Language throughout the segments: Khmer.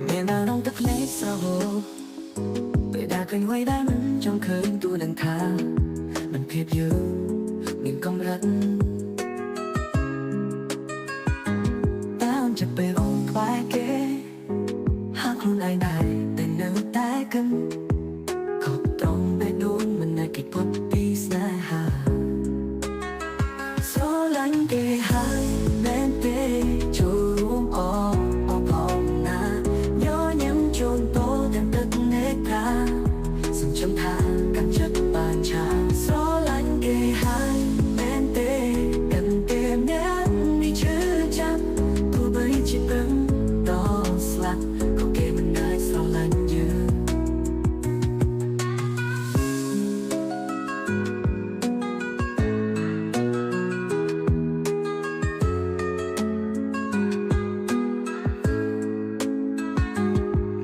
Nghe nào nông tất lấy sao hồ Vậy đã canh quay đá mình trong khơi tu đằng thà Mình khiếp dư Mình công rất Ta chặt bề ôm vai kế Hát luôn ai đại Tên nữ tái cân Khóc trong bê đuôn Mình ai kịch bóp đi xa hà Gió lạnh kề hai Bên tê Chú rung o o phòng na Nhớ nhắm chôn tố Đang đất nét ra Dừng trong thả Càng chất bàn trà Gió lạnh kề hai Bên tê Gần tìm nhát Đi chứ chắc Tôi bấy chỉ cứng Đó slack Không kể mình ai sao lạnh như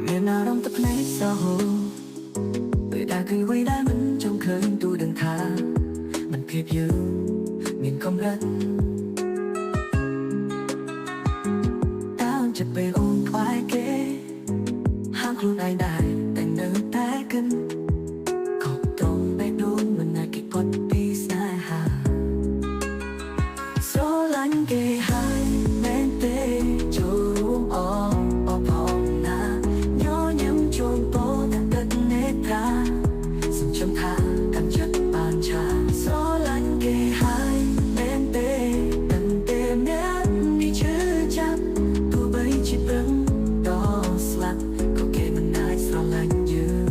Ngày nào đông tập lấy sao hồ Người ta cười quay đá mình trong khơi tôi đừng tha Mình khiếp dư Mình không rất Ta chặt bề ôm vai kế Hát luôn ai đại Tên nữ tái kinh Khóc trong bé đuôn Mình ai kịch bóp đi xa hà Gió lạnh kề hai Bên tê Chú rung o o phòng na Nhớ nhắm chôn tố Đang đất nét ra Dừng trong thả Càng chất bàn trà Gió lạnh kề hai Bên tê Gần tìm nhát Đi chứ chắc Tôi bấy chỉ vững Đó slack Có kể mình ai sao lạnh như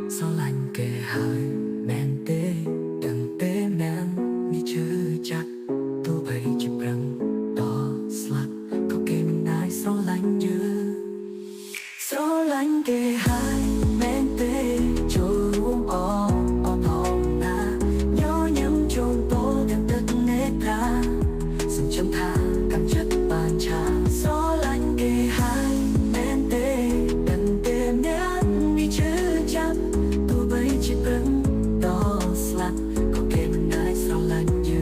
Gió lạnh kề hai Men tê Đừng tê men Đi chứ chắc Tôi bấy chỉ vững Đó slack Có kể mình ai sao lạnh như Gió lạnh kề hai Men tê Chú rung o o phòng na Nhớ nhắm chôn tố Đang đất nét ra Dừng trong thả Càng chất bàn trà Gió lạnh kề hai Men tê Gần tìm nhát Đi chứ chắc Tôi bấy chỉ vững Đó slack Có kể mình ai sao lạnh như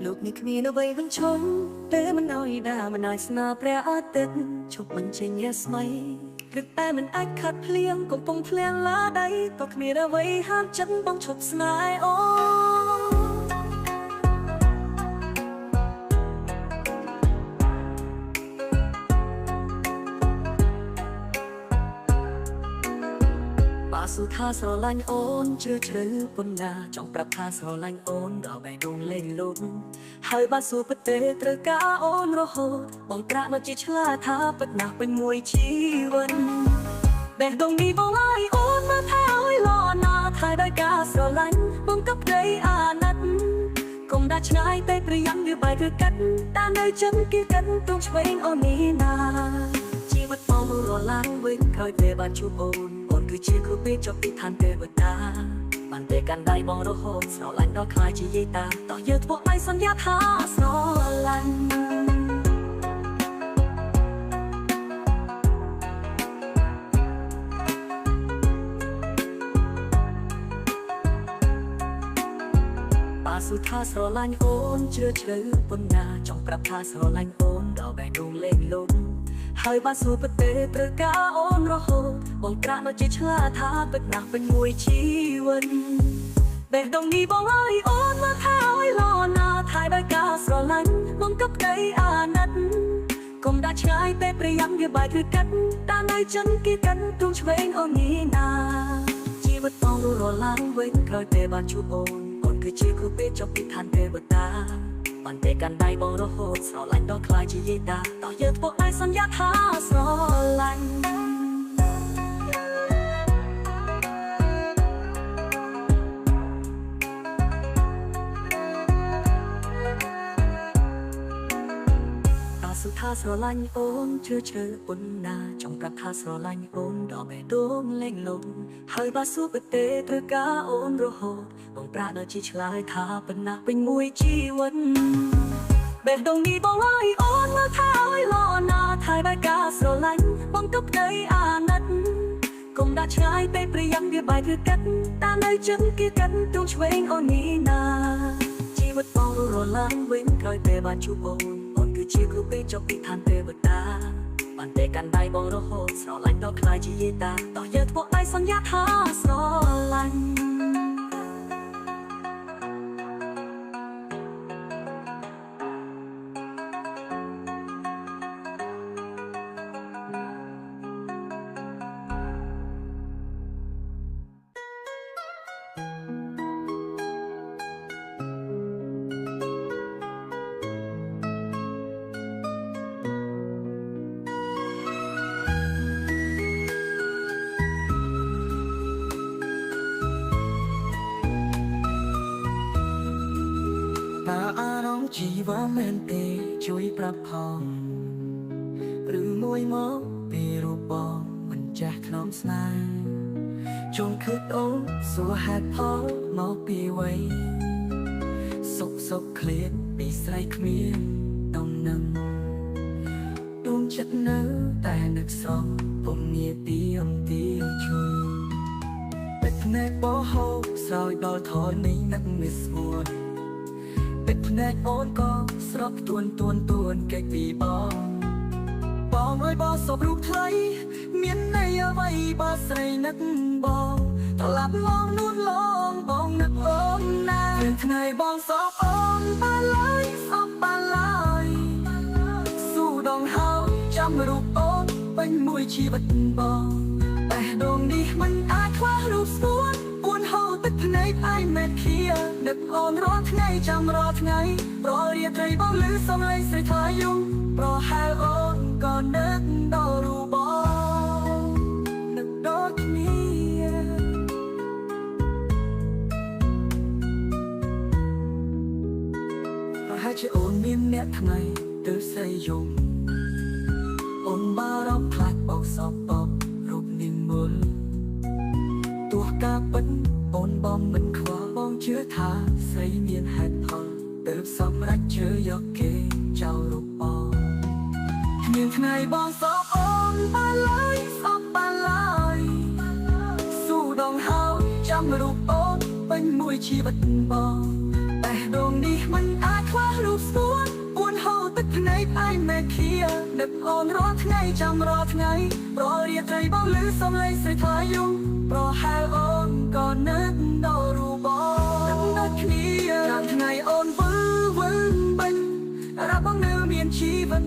Lúcនេះគ្មានអ្វីវិញឈប់ពេលមិនអោយដាមិនអោយស្នើព្រះអាទិត្យជប់មិនចេញរស្មីព្រឹកតែមិនអាចខាត់ភ្លៀងកំពុងភ្លៀងឡាដៃក៏គ្មានអ្វីហាមចិត្តបងឈប់ស្នេហ៍អូបាសុថាស្រឡាញ់អូនជ្រៅជ្រៅប៉ុណ្ណាចង់ប្រាប់ថាស្រឡាញ់អូនដល់បេះដូងលេងលូតហើយបាសុពិតទេត្រូវការអូនរហូតបងប្រាក់មកជាឆ្លាតថាពិតណាស់ពេញមួយជីវិតបេះដូងនេះបងឲ្យអូនមកថាឲ្យល្អណាស់ថាដោយការស្រឡាញ់បងក៏ប្តីអាណិតកុំដាច់ឆ្ងាយតែប្រយ័ត្នវាបែកគឺកាត់តាមនៅចឹងគេកាត់ទងឆ្វេងអូននេះណាជីវិតបងរលាស់វិញក្រោយពេលបានជួបអូនគឺជាគ្រូពេទ្យចប់ពីឋានទេវតាបានតែកាន់ដៃបងរហូតស្រឡាញ់ដល់ខ្លាយជាយាយតាតោះយើងធ្វើឲ្យសន្យាថាស្រឡាញ់បាសុថាស្រឡាញ់អូនជ្រៅជ្រៅប៉ុណ្ណាចង់ប្រាប់ថាស្រឡាញ់អូនដល់បេះដូងលេងលូតហើយបានសួរពិតទេត្រូវការអូនរហូតបងក្រាក់មកជាឆ្លាតថាពិតណាស់ពេញមួយជីវិតបេះដូងនេះបងឲ្យអូនមកថាឲ្យល្អណាស់ថាដោយការស្រឡាញ់បងក៏ប្តីអាណិតកុំដាច់ឆ្ងាយតែប្រយ័ត្នវាបែកគឺកាត់តាមនៅចឹងគេកាន់ទូឆ្វេងអូននេះណាជី វិតបងរលាងវិញក្រោយពេលបានជួបអូនគឺជាគ្រូពេទ្យចប់ពីឋានទេវតាបានតែកាន់ដៃបងរហូតស្រឡាញ់ដល់ខ្លាចជាយេតាតោះយើងធ្វើឲ្យសន្យាថាស្រឡាញ់สุดท้ายស្រឡាញ់អូនជឿជ្រៅប៉ុណ្ណាចង់ប្រាប់ថាស្រឡាញ់អូនដល់បេះដូងលែងលំហើយបើសួរប្រទេត្រូវការអូនរហូតបងប្រាក់ដល់ជាឆ្លើយថាប៉ុណ្ណាពេញមួយជីវិតបេះដូងនេះបងឲ្យអូនមកថាឲ្យល្អណាស់ថៃបែកការស្រឡាញ់បងទុកដីអាណិតកុំដាក់ឆ្ងាយពេលព្រាយវាបែកគឺកាត់តាមនៅជឹងគេកាត់ទូឆ្វេងអូននេះណាជីវិតបងរលាំវិញក្រោយពេលបានជួបអូនគឺជាគ្រូពេទ្យចប់ពីឋានទេវតាបានតែកាន់ដៃបងរហូតស្រឡាញ់ដល់ខ្លាចជាយេតាតោះយើងធ្វើឲ្យសន្យាថាស្រឡាញ់តើអារម្មណ៍ជីវ៉ាមែនទេជួយប្រាប់ផងឬមួយមកពីរូបបងមិនចាស់ក្នុងស្នេហ៍ចង់គិតអូនសួរហេតុផលមកពីអ្វីសុកឃ្លានពីស្រីគ្មានតំណឹងដួងចិត្តនៅតែនឹកស្រស់ពុំងាយទីអំទីជួយពេកភ្នែកបោហោស្រោចដល់ថននេះនឹកមិនស្រួលពេកភ្នែកអូនក៏ស្រក់ទួនគេពីបងឲ្យបងសពរូបថ្លៃមានន័យអ្វីបើស្រីនឹកបងត្រឡប់ឡងនួនឡងបងនឹកអូនណាពេលថ្ងៃបងសពអូនបានឡើយសពបានឡើយស៊ូដងហើយចាំរូបអូនពេញមួយជីវិតបងតែដងនេះមិនអាចខ្វះរូបស្ពួនពួនហូរទឹកភ្នែកឯមេឃានឹកអូនរាល់ថ្ងៃចាំរាល់ថ្ងៃប្ររាត្រីបងលឺសំឡេងស្រីថ្លៃយំប្រហែលអូនក៏នឹកដល់រូបបងនឹកដល់គ្នាប្រហែលជាអូនមានអ្នកថ្មីទើបស្រីយំអូនបារម្ភខ្លាចបោកសពបោករូបនិមលទោះការពិតអូនបងមិនខ្វល់បងជឿថាស្រីមានហេតុផលទើបសម្រេចជឿយកគេចោលរូបបងគ្មានថ្ងៃបងសពអូនបានឡើយសពបានឡើយស៊ូដងហើយចាំរូបអូនពេញមួយជីវិតបងតែដងនេះមិនអាចខ្វះរូបស្ពួនពួនហូរទឹកភ្នែកឯមេឃានឹកអូនរាល់ថ្ងៃចាំរាល់ថ្ងៃប្ររាត្រីបងលឺសំឡេងស្រីថ្លៃយំប្រហែលអូនក៏នឹកដល់រូបបងនឹកដល់គ្នាចាំថ្ងៃអូនវិលបាញ់រាប់បងនៅមានជីវិត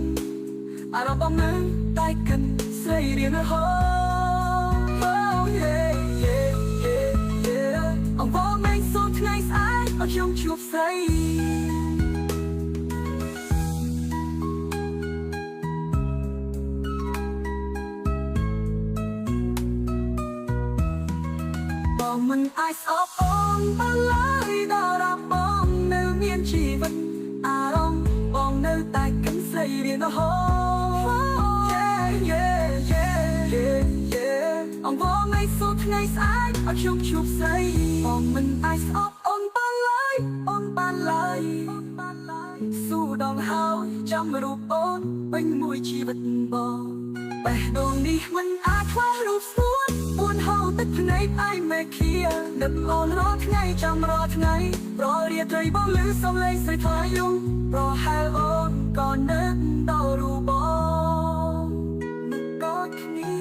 អារម្មណ៍បងនៅតែកិនស្រីរៀងរហូតអងបងមិនសូនថ្ងៃស្អែកឲ្យខ្ញុំជួបស្រីបងមិនអាចស្អប់អូនបានឡើយដល់រាប់បងនៅមានជីវិតអារម្មណ៍បងនៅតែកិនស្រីរៀងរហូតអងបងមិនសូនថ្ងៃស្អែកឲ្យខ្ញុំជួបស្រីបងមិនអាចស្អប់អូនបានឡើយអូនបានឡើយស៊ូដងហើយចាំរូបអូនពេញមួយជីវិតបងបេះដូងនេះមិនអាចខ្វះរូបស្ពួនពួនហូរទឹកភ្នែកឯមេឃានឹកអូនរាល់ថ្ងៃចាំរាល់ថ្ងៃប្ររាត្រីបងលឺសំឡេងស្រីថ្លៃយំប្រហែលអូនក៏នឹកដល់រូបបងនឹកក៏គ្នា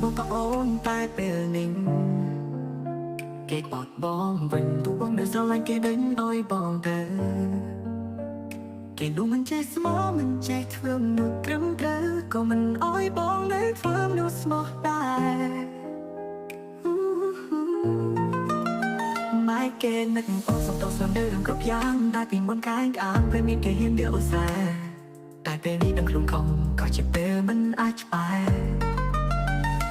បងក៏អូនតែពេលនេះគេបត់បងវិញទូបងនៅស្រឡាញ់គេដេញឲ្យបងទៅគេดูមិនចេះស្មោះមិនចេះធ្វើមនុស្សត្រឹមត្រូវក៏មិនអោយបងនៅធ្វើមនុស្សស្មោះដែរម៉ែគេនឹកបងសុំតោះសំដៅរឿងគ្រប់យ៉ាងតែពីមុនកាយក្អាងពេលមានគេហ៊ានដែលឧស្សាហ៍តែពេលនេះដឹងខ្លួនខំក៏ជាពេលមិនអាចច្បាស់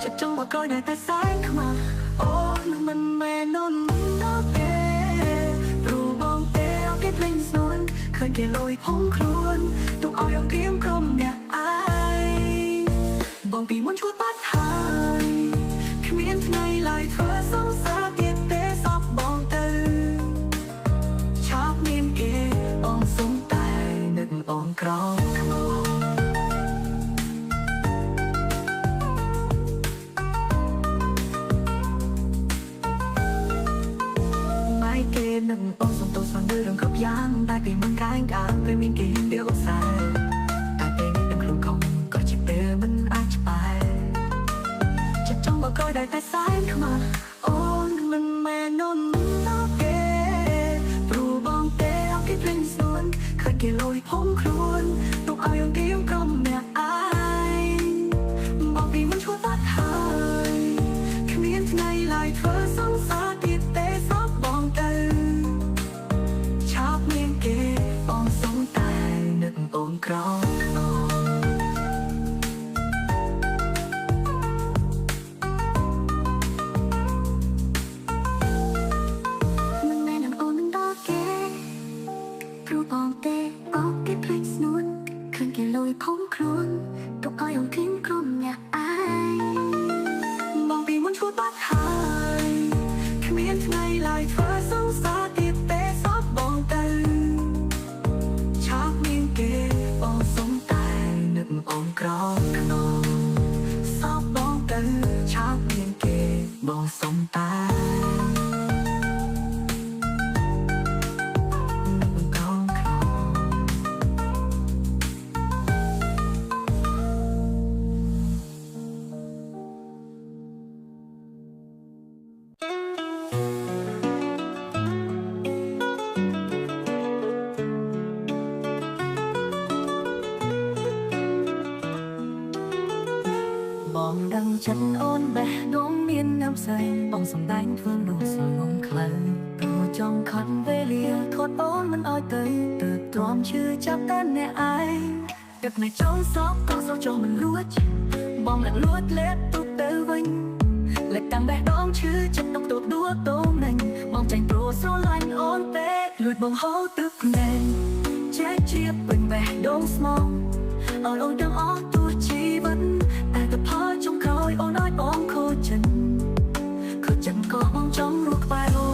ចិត្តចង់មកក្រោយតែសែងខ្មាស់អូនឹងមិនមែននន់ដល់ទេព្រោះបងទេអត់គេភ្លេងស្នួនឃើញគេលួយផងខ្លួនទុកឲ្យអង្រៀមក្រុមអ្នកអាយបងពីមុនឈួតបាត់ហើយគ្មានថ្ងៃឡើយធ្វើសងសាទៀតទេសពបងទៅឆាប់មានគេបងសុំតែនឹកបងក្រោយនឹងបងសុំទោសសំដៅរឿងគ្រប់យ៉ាងតែពីមុនកាយក្អាងពេលមានគេហ៊ានដែលឧស្សាហ៍តែពេលនេះដឹងខ្លួនខំក៏ជាពេលមិនអាចច្បាស់ចិត្តចង់មកក្រោយតែសែងខ្មាស់អូនមិនមែននន់ដល់ទេព្រោះបងទេអត់គេភ្លេងស្នួនឃើញគេលួយផងខ្លួនទុកឲ្យអង្រៀមក្រុមអ្នកអាយមកពីមុនឈួតបាត់ហើយគ្មានថ្ងៃឡើយធ្វើសងសាទៀតទេសពបងទៅបងសុំតែនឹកអូនក្រោយមិនមែននឹងអូននឹងដល់គេព្រោះបងទេអត់គេភ្លេចស្នួនឃើញគេលួយផងខ្លួនទុកឲ្យអង្រៀមក្រុមអ្នកអាយបងពីមុនឈួតបាត់ហើយគ្មានថ្ងៃឡើយធ្វើសងសាទៀតទេសពបងទៅបងសុំតែនឹកអូនក្រោយក្នុងសពបងទៅឆាប់មានគេបងសុំតែចិត្តអូនបេះដូងមានน้ำใสបងសំដែងធ្វើនោះសងំខ្លាំងព្រោះចង់ខាត់វេលាថត់អូនមិនអោយទៅទ្រាំឈឺចាប់តែអ្នកឯងទឹកในចង់សោកក៏សោកចង់មិនលួចបងនឹងលួចលេបទុកទៅវិញលេបតាំងបេះដូងឈឺចិត្តទុកទូដួលតូននឹងបងចាញ់ព្រោះស្រឡាញ់អូនទេលួចបងហូរទឹកភ្នែកចែកជាពេញបេះដូងស្មងឲ្យអូនទាំងអស់ទូជីវិតតែទៅផលចុងក្រោយអូនឲ្យបងខូចចិត្តក៏បងចង់រស់ក្បែរអូ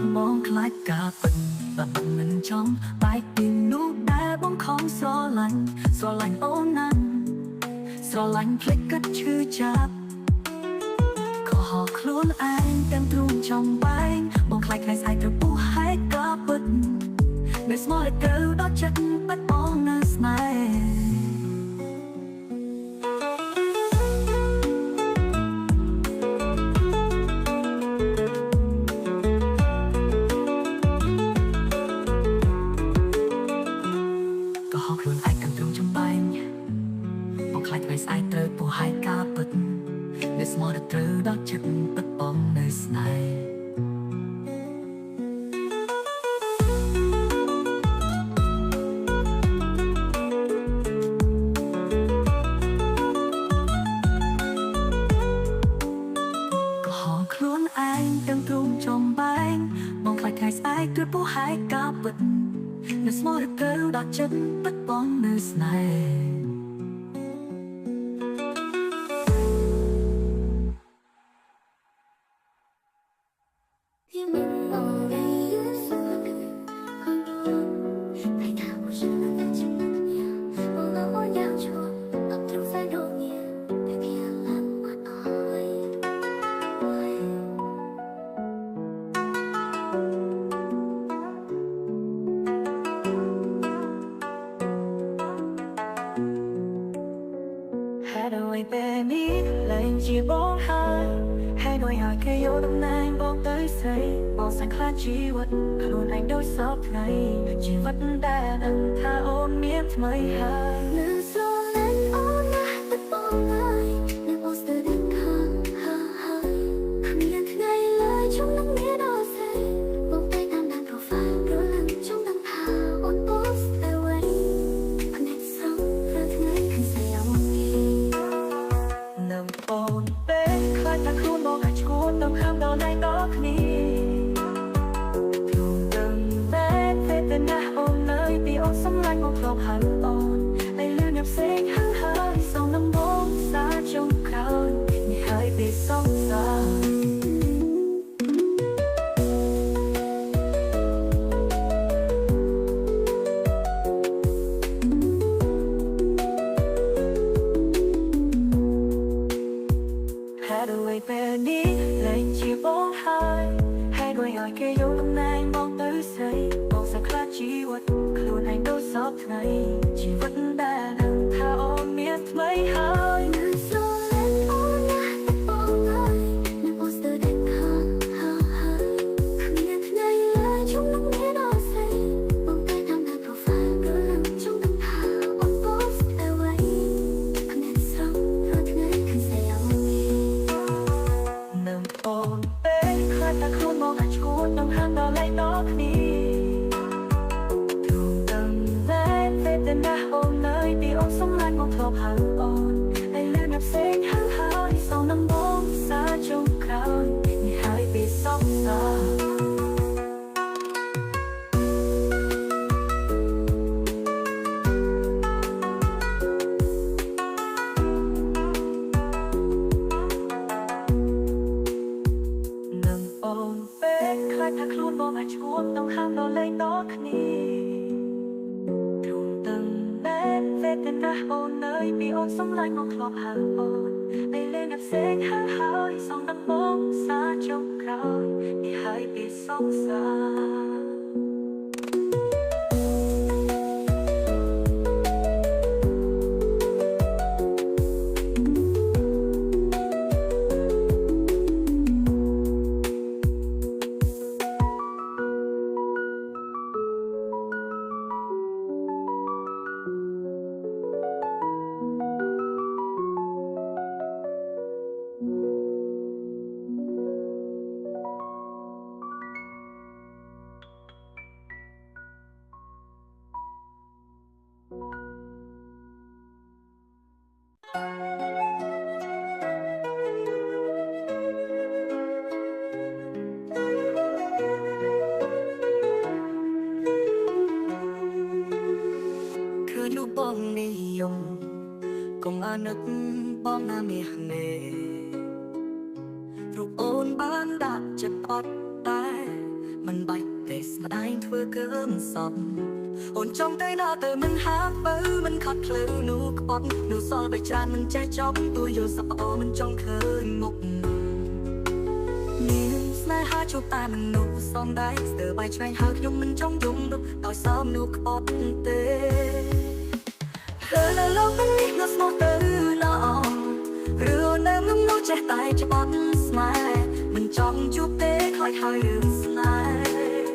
នបងខ្លាចការពិតបើមិនចង់បែកពីនោះដែលបងខំស្រឡាញ់អូនណាស់ស្រឡាញ់ភ្លេចគិតឈឺចាប់ហោខ្លួនឯងទាំងទ្រូងចំបែងបងខ្លាចថ្ងៃស្អែកត្រូវពុះហែកក៏ពិតមិនស្មោះទៅដល់ចិត្តបាត់បងនៅស្នេហ៍ក៏ហោខ្លួនឯងទាំងទ្រូងចំបែងបងខ្លាចថ្ងៃស្អែកត្រូវពុះហែកក៏ពិតនៅស្មោះត្រូវដល់ចិត្តពិតបងនៅស្នេហ៍ក៏ហោខ្លួនឯងទាំងទ្រូងចំបែងបងខ្លាចថ្ងៃស្អែកត្រូវពុះហែកក៏ពិតនៅស្មោះត្រូវដល់ចិត្តពិតបងនៅស្នេហ៍ ស្រីមកសាច់ខ្លាចជីវិតខ្លួនឯងដូចសពថ្ងៃជីវិតដែលដឹងថាអូនមានថ្មីហើយនឹងស្រលាញ់អូនណាស់តែបងហើយនឹងអូនស្ទើរដឹងខាងហើយគ្មានថ្ងៃឡើយtrongនឹងមានអូនស្រីមកតែតាមដាន profile ព្រោះនឹងចង់ដឹងថាអូន post តែវិញភ្នែកស្រង់រាល់ថ្ងៃឃើញស្រីអូននឹងអូនពេលខ្លាចថាខ្លួនមកអាចឈួនដល់ខាងដល់ណៃដល់គ្នាแต่หน้าអូននៅពីអូនសម្លាញ់មកក្នុងហានអូនតែលឿនអ្នកផ្សេងហើយส่งน้ำបងសាចុងក្រោយនេះហើយពីសងសាហេតុអ្វីពេលនេះលែងជាបងហើយហេតុអ្វីឲ្យគេយកតំណែងបងទៅស្រីខ្លាចជីវិតខ្លួនឯងដូចសពថ្ងៃជីវិតដែលដឹងថាអូនមានថ្មីហើយនឹងស្រលាញ់អូនណាស់តែបងហើយនឹងអូនស្ទើរតែខាងហើយគ្មានថ្ងៃឡើយtrongនឹងមានអូនស្រីបងតែតាមដាន profile ព្រោះនឹងចង់ដឹងថាអូន post អ្វីភ្នែកស្រង់រាល់ថ្ងៃឃើញស្រីអូននឹងអូនពេលខ្លាចតែខ្លួនមកអាចឈួននឹងហានដល់ឡៃដល់គ្នាแต่หน้าអូននៅពីអូនសម្លាញ់មកធ្លាប់ហៅអូនតែលឿនអ្នកផ្សេងហើយส่งน้ำបងសាចុងក្រោយនេះហើយពីសងសានឹងអូនពេលខ្លាចថាខ្លួនបងអាចឈួនต้องហាមដល់លែងដល់គ្នាแต่หน้าអូននៅពីអូនសម្លាញ់មកធ្លាប់ហៅអូនតែលេងអ្នកផ្សេងហើយส่งน้ำបងសាចុងក្រោយនេះហើយពីសងសាបងនិយមកុំអាណិតបងណាមាសនេរូបអូនបានដាក់ចិត្តអត់តែមិនបាច់ទេស្ដាយធ្វើកើមសំអូនចង់ទៅណាទៅមិនហាប់បើមិនខត់ភ្លៅនោះក្បត់នោះសល់បីច្រើនមិនចេះចប់ទួយល់សប្អូមិនចង់ឃើញមុខមានស្នេហាជួបតែមនុស្សសំដែងស្ទើរបាយឆ្វេងហើយខ្ញុំមិនចង់យំនោះដោយសមនោះក្បត់ទេលើលោកនេះនៅស្មោះទៅល្អរឿងនៅនឹងនោះចេះតែច្បាប់ស្នេហ៍មិនចង់ជួបទេខ្លាចហើយរឿងស្នេហ៍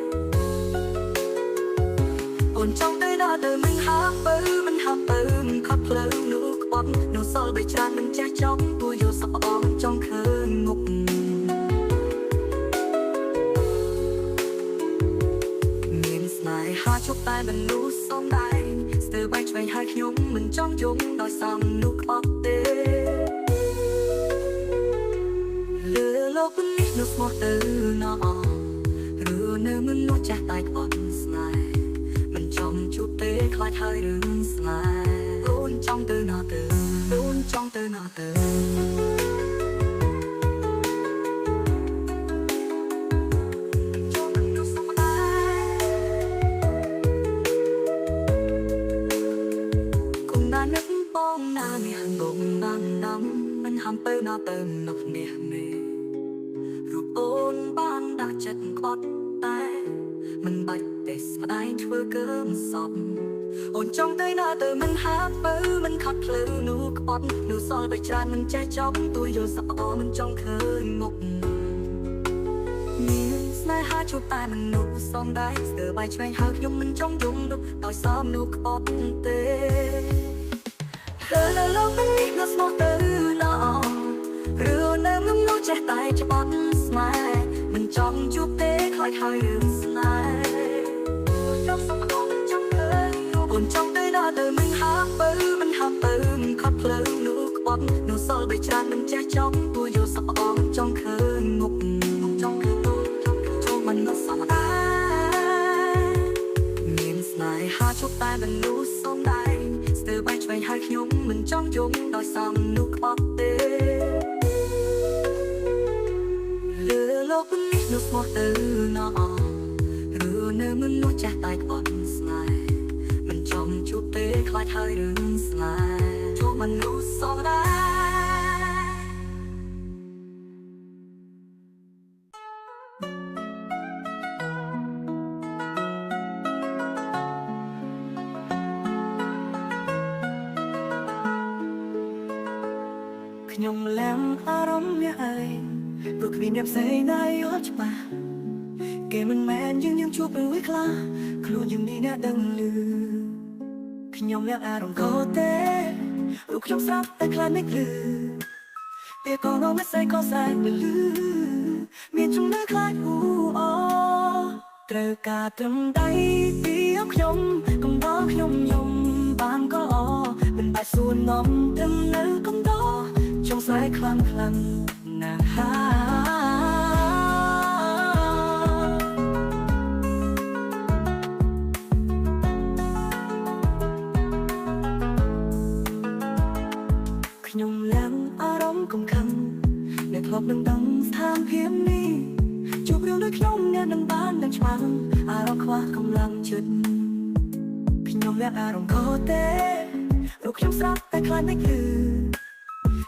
អូនចង់ទៅណាទៅមិនហាប់បើមិនហាប់ទៅមិនខត់ផ្លូវនោះក្បត់នោះសល់បីច្រើនមិនចេះចប់ទួយល់សប្អូមិនចង់ឃើញមុខមានស្នេហាជួបតែមនុស្សសំដែងបែកឆ្វេងហើយខ្ញុំមិនចង់យំដោយសារមនុស្សក្បត់ទេលើលោកនេះនោះស្មោះទៅណោះឬនៅមនុស្សចាស់តែក្បត់ស្នេហ៍មិនចង់ជួបទេខ្លាចហើយរឿងស្នេហ៍អូនចង់ទៅណាទៅអូនចង់ទៅណាទៅបងណាមាសងងណាំមិនហាំទៅណាទៅនោះមាសមេរូបអូនបានដាក់ចិត្តក្បត់តែមិនបាច់ទេស្ដាយធ្វើកើមសពអូនចង់ទៅណាទៅមិនហាប់បើមិនខត់ភ្លៅនោះក្បត់នោះសល់បីច្រើនមិនចេះចប់ទួយល់សប្អូមិនចង់ឃើញមុខមាន ហាជួបតែមនុស្សសំដែងស្ទើរបាយឆ្វេងហើខ្ញុំមិនចង់យំនោះដោយសារមនុស្សក្បត់ទេលើលោកនេះនៅស្មោះទៅល្អឬនៅនឹងនោះចេះតែច្បាត់ស្នេហ៍មិនចង់ជួបទេខ្លាចហើយរឿងស្នេហ៍ចង់សុខមិនចង់ទៅអូនចង់ទៅដល់ទៅមិនហាប់ទៅមិនហាប់ទៅមិនខត់ផ្លូវនោះក្បត់នោះសល់បីច្រើនមិនចេះចង់ពួកយកសក់អងចង់ឃើញមុខចង់ឃើញចូលមិននៅសមតាមានស្នេហាជួបតែមនុស្សសំដែងស្ទើរបែកឆ្វេងហើយខ្ញុំមិនចង់យំដោយសារមនុស្សក្បត់ទេលើលោកនេះនោះស្មោះទៅណោឬនៅមនុស្សចាស់តែក្បត់ស្នេហ៍មិនចង់ជួបទេខ្លាចហើយរឿងស្នេហ៍ជួបមនុស្សសំដែងខ្ញុំឡើងអារម្មណ៍វាឯងព្រោះគ្មានអ្នកផ្សេងណាយល់ច្បាស់គេមិនមែនយើងជួបពេលវាខ្លះខ្លួនយើងនេះអ្នកដឹងឮខ្ញុំឡើងអារម្មណ៍ក៏ទេព្រោះខ្ញុំស្រាប់តែខ្លាចមិនឮពេលក៏ងមិនស្អីក៏ស្អែកមិនឮមានជំនឿខ្លាចអូត្រូវការត្រឹមដៃពីខ្ញុំកុំដល់ខ្ញុំយំបានក៏មិនបាច់សួរនាំត្រឹមនៅកុំដល់ចង់ស្អែកខ្លាំងណាស់ហាខ្ញុំឡើងអារម្មណ៍កំខឹងដែលធ្លាប់នឹងដឹងស្ថានភាពនេះជួបរឿងដូចខ្ញុំអ្នកនឹងបានដឹងច្បាស់អារម្មណ៍ខ្វះកម្លាំងចិត្តខ្ញុំឡើងអារម្មណ៍ក៏ទេព្រោះខ្ញុំស្រាប់តែខ្លាចមិនឮ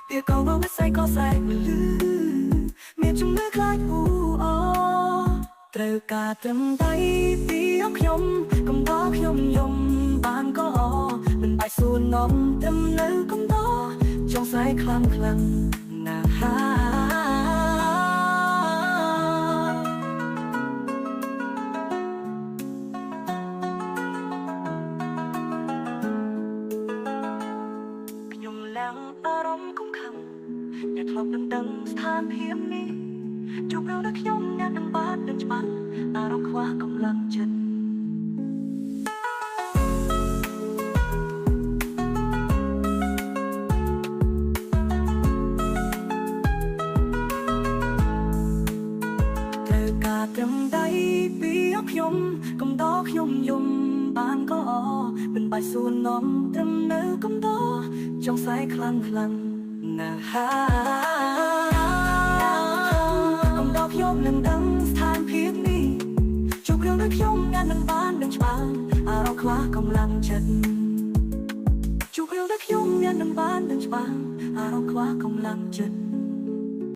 វាក៏ងមិនស្អីក៏ស្អែកមិនឮមានជំនឿខ្លាចត្រូវការត្រឹមដៃពីខ្ញុំកុំដល់ខ្ញុំយំបានក៏មិនបាច់សួរនាំត្រឹមនៅកុំដល់ចង់ស្អែកខ្លាំងណាស់ហាអារម្មណ៍កំខឹងអ្នកធ្លាប់នឹងដឹងស្ថានភាពនេះជួបរឿងដូចខ្ញុំអ្នកនឹងបានដឹងច្បាស់អារម្មណ៍ខ្វះកម្លាំងចិត្តត្រូវការត្រឹមដៃពីខ្ញុំកុំដល់ខ្ញុំយំបានក៏មិនបាច់សួរនាំត្រឹមនៅកុំដល់ចង់ស្អែកខ្លាំងណាស់ហាកុំដល់ខ្ញុំនឹងដឹងស្ថានភាពនេះជួបរឿងដូចខ្ញុំអ្នកនឹងបានដឹងច្បាស់អារម្មណ៍ខ្វះកម្លាំងចិត្តជួបរឿងដូចខ្ញុំអ្នកនឹងបានដឹងច្បាស់អារម្មណ៍ខ្វះកម្លាំងចិត្ត